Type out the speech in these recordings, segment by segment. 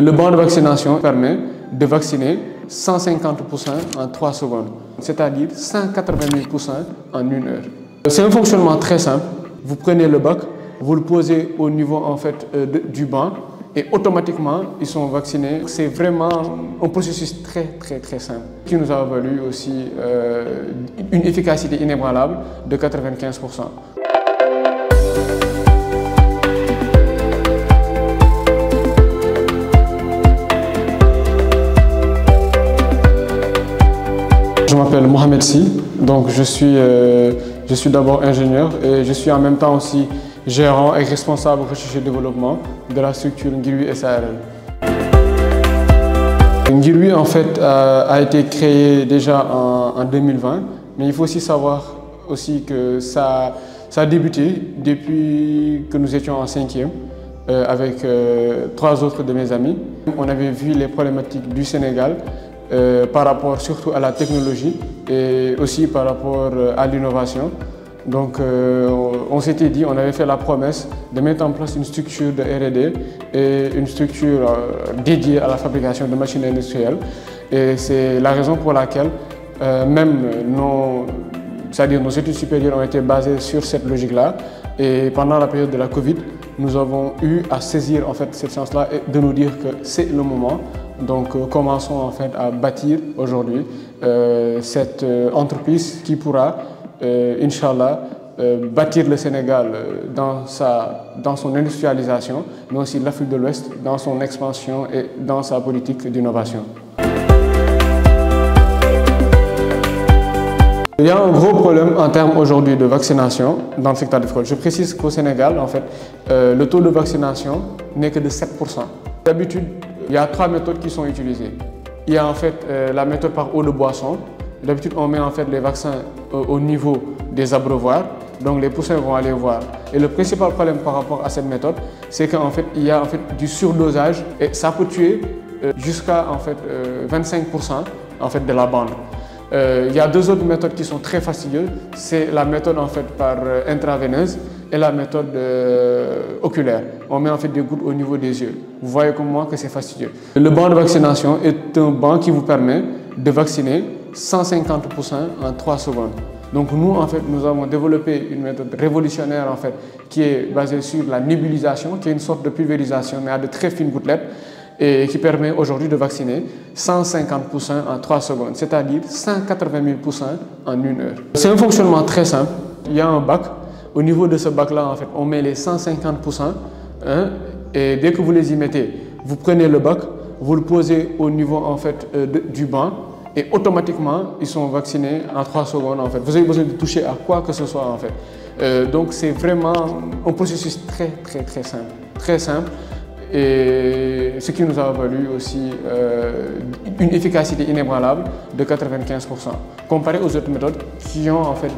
Le banc de vaccination permet de vacciner 150 poussins en 3 secondes, c'est-à-dire 180 000 poussins en 1 heure. C'est un fonctionnement très simple. Vous prenez le bac, vous le posez au niveau du banc et automatiquement ils sont vaccinés. C'est vraiment un processus très simple qui nous a valu aussi une efficacité inébranlable de 95%. Je m'appelle Mohamed Sy, donc je suis d'abord ingénieur et je suis en même temps aussi gérant et responsable recherche et développement de la structure Ngirwi SARL. Ngirwi en fait a été créé déjà en 2020, mais il faut aussi savoir que ça a débuté depuis que nous étions en 5e avec 3 autres de mes amis. On avait vu les problématiques du Sénégal par rapport surtout à la technologie et aussi par rapport à l'innovation. Donc on s'était dit, on avait fait la promesse de mettre en place une structure de R&D et une structure dédiée à la fabrication de machines industrielles. Et c'est la raison pour laquelle même nos études supérieures ont été basées sur cette logique-là. Et pendant la période de la Covid, nous avons eu à saisir en fait cette chance-là et de nous dire que c'est le moment. Donc commençons en fait à bâtir aujourd'hui cette entreprise qui pourra, Inch'Allah, bâtir le Sénégal dans son industrialisation, mais aussi l'Afrique de l'Ouest dans son expansion et dans sa politique d'innovation. Il y a un gros problème en termes aujourd'hui de vaccination dans le secteur agricole. Je précise qu'au Sénégal, en fait, le taux de vaccination n'est que de 7%. D'habitude, il y a 3 méthodes qui sont utilisées. Il y a en fait la méthode par eau de boisson. D'habitude, on met en fait les vaccins au niveau des abreuvoirs, donc les poussins vont aller voir. Et le principal problème par rapport à cette méthode, c'est qu'en fait, il y a en fait du surdosage et ça peut tuer jusqu'à en fait 25% en fait de la bande. Il y a 2 autres méthodes qui sont très fastidieuses. C'est la méthode en fait par intraveineuse et la méthode oculaire. On met en fait des gouttes au niveau des yeux. Vous voyez comme moi que c'est fastidieux. Le banc de vaccination est un banc qui vous permet de vacciner 150 poussins en 3 secondes. Donc nous en fait nous avons développé une méthode révolutionnaire en fait qui est basée sur la nébulisation, qui est une sorte de pulvérisation mais à de très fines gouttelettes et qui permet aujourd'hui de vacciner 150 poussins en 3 secondes, c'est-à-dire 180 000 poussins en 1 heure. C'est un fonctionnement très simple. Il y a un bac. Au niveau de ce bac-là, en fait, on met les 150 poussins et dès que vous les y mettez, vous prenez le bac, vous le posez au niveau en fait du banc et automatiquement ils sont vaccinés en 3 secondes. En fait, vous avez besoin de toucher à quoi que ce soit en fait. Donc c'est vraiment un processus très simple. Et ce qui nous a valu aussi une efficacité inébranlable de 95%, comparé aux autres méthodes qui ont en fait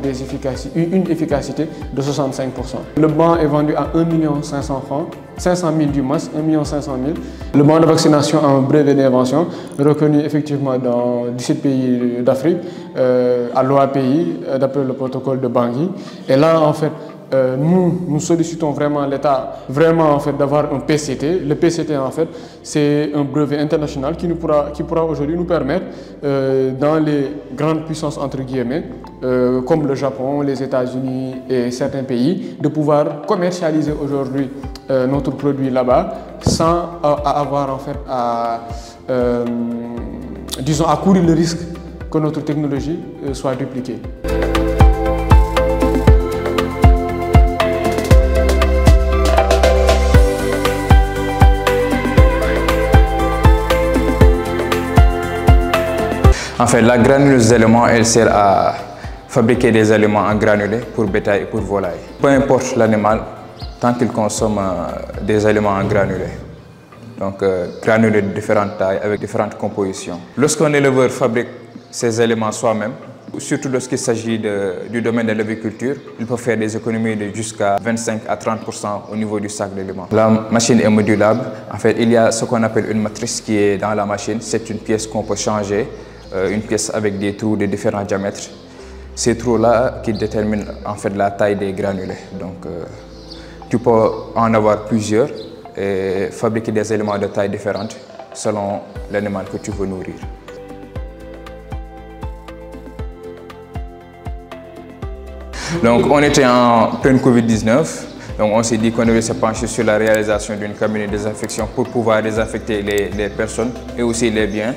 une efficacité de 65%. Le banc est vendu à 1 500 000 francs, 500 000 du moins, 1 500 000. Le banc de vaccination a un brevet d'invention reconnu effectivement dans 17 pays d'Afrique, à l'OAPI, d'après le protocole de Bangui. Et là en fait, nous sollicitons vraiment l'État en fait d'avoir un PCT. Le PCT en fait c'est un brevet international qui pourra aujourd'hui nous permettre dans les grandes puissances entre guillemets comme le Japon, les États-Unis et certains pays de pouvoir commercialiser aujourd'hui notre produit là-bas sans avoir en fait à courir le risque que notre technologie soit dupliquée. En fait, la granuleuse d'éléments, elle sert à fabriquer des aliments en granulés pour bétail et pour volaille. Peu importe l'animal, tant qu'il consomme des aliments en granulés. Donc, granulés de différentes tailles avec différentes compositions. Lorsqu'un éleveur fabrique ces éléments soi-même, surtout lorsqu'il s'agit du domaine de l'agriculture, il peut faire des économies de jusqu'à 25 à 30% au niveau du sac d'éléments. La machine est modulable. En fait, il y a ce qu'on appelle une matrice qui est dans la machine. C'est une pièce qu'on peut changer. Une pièce avec des trous de différents diamètres. Ces trous-là qui déterminent en fait la taille des granulés. Donc, tu peux en avoir plusieurs et fabriquer des éléments de taille différentes selon l'animal que tu veux nourrir. Donc on était en pleine Covid-19, donc on s'est dit qu'on devait se pencher sur la réalisation d'une cabine de désinfection pour pouvoir désinfecter les personnes et aussi les biens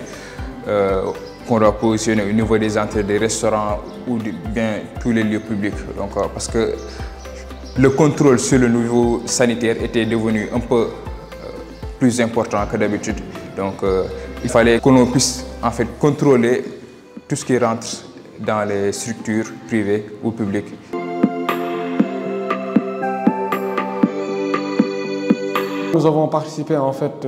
qu'on doit positionner au niveau des entrées des restaurants ou bien tous les lieux publics. Donc, parce que le contrôle sur le niveau sanitaire était devenu un peu plus important que d'habitude. Donc il fallait que l'on puisse en fait contrôler tout ce qui rentre dans les structures privées ou publiques. Nous avons participé en fait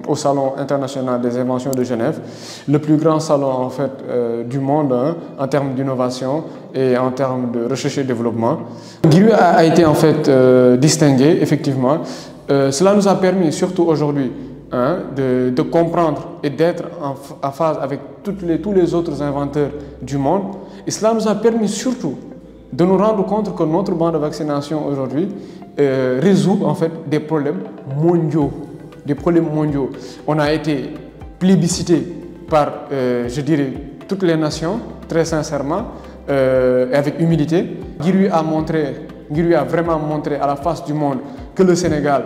au Salon international des inventions de Genève, le plus grand salon en fait du monde en termes d'innovation et en termes de recherche et développement. Ngirui a été en fait distingué effectivement. Cela nous a permis surtout aujourd'hui de comprendre et d'être en phase avec tous les autres inventeurs du monde. Et cela nous a permis surtout de nous rendre compte que notre banc de vaccination aujourd'hui résout en fait des problèmes mondiaux. On a été plébiscité par, je dirais, toutes les nations, très sincèrement, et avec humilité. Ngirui a vraiment montré à la face du monde que le Sénégal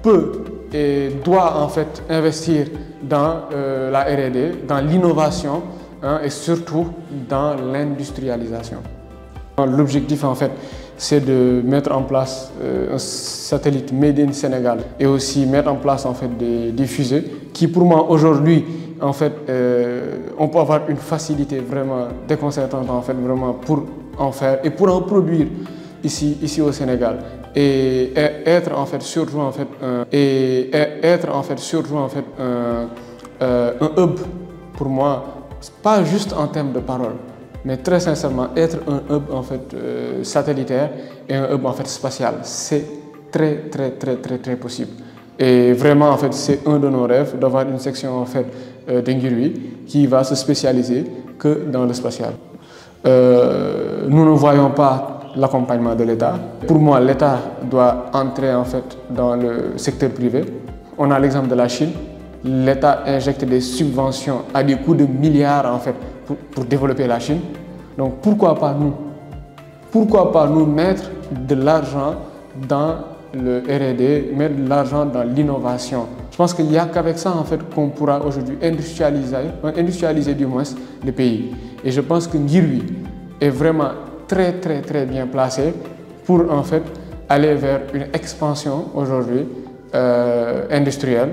peut et doit en fait investir dans la R&D, dans l'innovation et surtout dans l'industrialisation. L'objectif en fait, c'est de mettre en place un satellite Made in Sénégal et aussi mettre en place en fait des fusées qui pour moi aujourd'hui en fait on peut avoir une facilité vraiment déconcertante en fait vraiment pour en faire et pour en produire ici au Sénégal et être en fait surtout en fait un hub pour moi, pas juste en termes de parole, mais très sincèrement être un hub en fait satellitaire et un hub en fait spatial, c'est très possible. Et vraiment en fait c'est un de nos rêves d'avoir une section en fait de Ngirui qui va se spécialiser que dans le spatial. Nous ne voyons pas l'accompagnement de l'État. Pour moi, l'État doit entrer en fait dans le secteur privé. On a l'exemple de la Chine. L'État injecte des subventions à des coûts de milliards en fait pour développer la Chine. Donc pourquoi pas nous? Pourquoi pas nous mettre de l'argent dans le R&D, mettre de l'argent dans l'innovation? Je pense qu'il n'y a qu'avec ça en fait qu'on pourra aujourd'hui industrialiser du moins le pays. Et je pense que Ngirui est vraiment très bien placé pour en fait aller vers une expansion aujourd'hui industrielle.